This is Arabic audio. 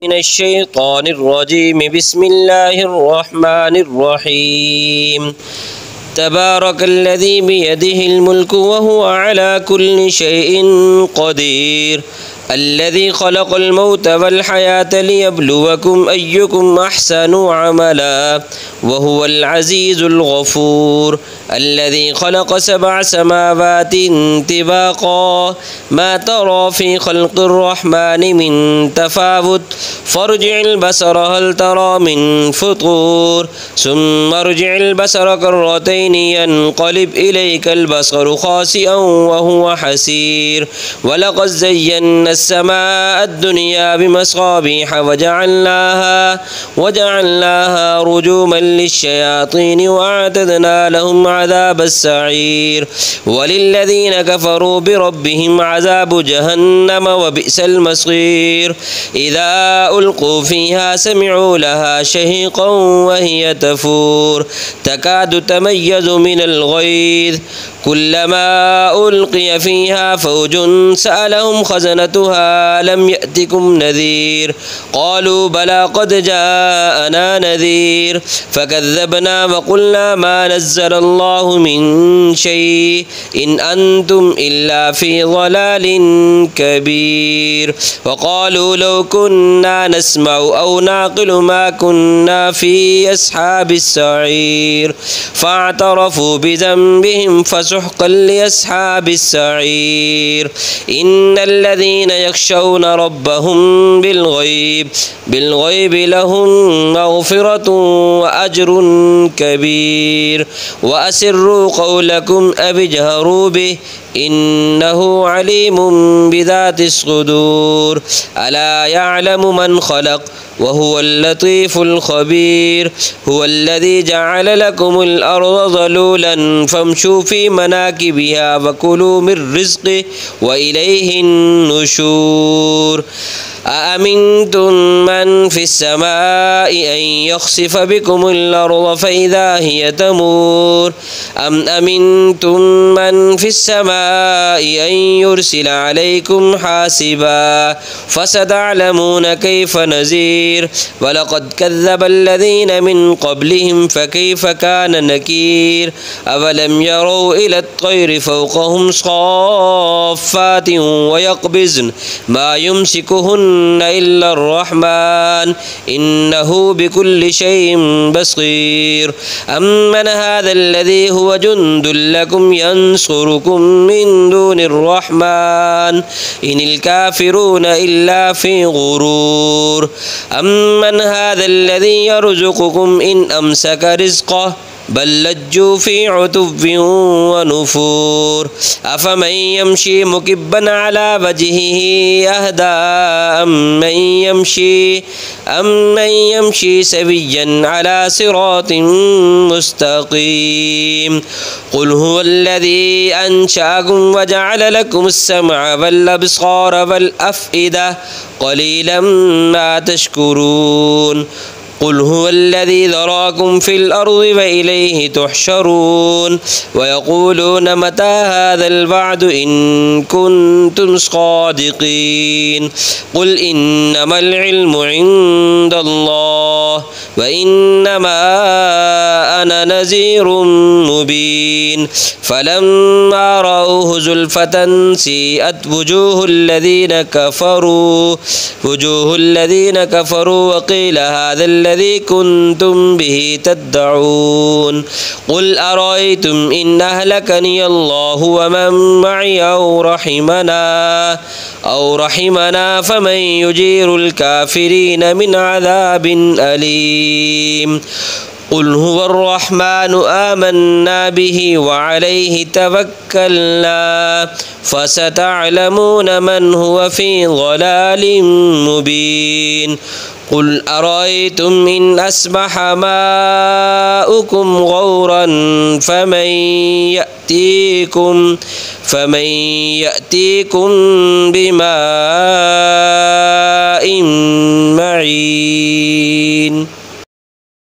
من الشيطان الرجيم. بسم الله الرحمن الرحيم. تبارك الذي بيده الملك وهو على كل شيء قدير. الذي خلق الموت والحياة ليبلوكم أيكم أحسن عملا وهو العزيز الغفور. الذي خلق 7 سماوات طباقا ما ترى في خلق الرحمن من تفاوت فارجع البصر هل ترى من فطور ثم ارجع البصر كرتين ينقلب إليك البصر خاسئا وهو حسير. ولقد زينا السماء الدنيا بمصابيح وجعلناها رجوما للشياطين وأعتدنا لهم عذاب السعير. وللذين كفروا بربهم عذاب جهنم وبئس المصير. إذا ألقوا فيها سمعوا لها شهيقا وهي تفور تكاد تميز من الغيظ كلما ألقي فيها فوج سألهم خزنتها لم يأتكم نذير قالوا بلى قد جاءنا نذير فكذبنا وقلنا ما نزل الله من شيء إن أنتم إلا في ضلال كبير. وقالوا لو كنا نسمع أو نعقل ما كنا في أصحاب السعير فاعترفوا بذنبهم فسحقا لأصحاب السعير. إن الذين يخشون ربهم بالغيب لهم مغفرة وأجر كبير. وأسروا قولكم أو اجهروا به إنه عليم بذات الصدور. ألا يعلم من خلق وهو اللطيف الخبير. هو الذي جعل لكم الأرض ذلولا فامشوا في مناكبها وكلوا من رزقه وإليه النشور. أأمنتم من في السماء أن يخسف بكم الأرض فإذا هي تمور أم أمنتم من في السماء أن يرسل عليكم حاسبا فستعلمون كيف نذير. ولقد كذب الذين من قبلهم فكيف كان نكير. أولم يروا إلى الطير فوقهم صافات ويقبضن ما يمسكهن إلا الرحمن إنه بكل شيء بصير. أمن هذا الذي هو جند لكم ينصركم من دون الرحمن إن الكافرون إلا في غرور. أمن هذا الذي يرزقكم إن أمسك رزقه بل لجوا في عتو ونفور. أفمن يمشي مكبا على وجهه أهدى أمن يمشي سويا على صراط مستقيم. قل هو الذي أنشأكم وجعل لكم السمع والأبصار والأفئدة قليلا ما تشكرون. قل هو الذي ذراكم في الأرض وإليه تحشرون. ويقولون متى هذا الوعد إن كنتم صادقين. قل إنما العلم عند الله وإنما أنا نذير مبين. فلما رأوه زلفة سيئت وجوه الذين كفروا وقيل هذا الذي كنتم به تدعون. قل أرأيتم إن أهلكني الله ومن معي أو رحمنا فمن يجير الكافرين من عذاب أليم. قل هو الرحمن آمنا به وعليه توكلنا فستعلمون من هو في ضلال مبين. قل أرأيتم إن أصبح ماؤكم غورا فمن يأتيكم بماء معين.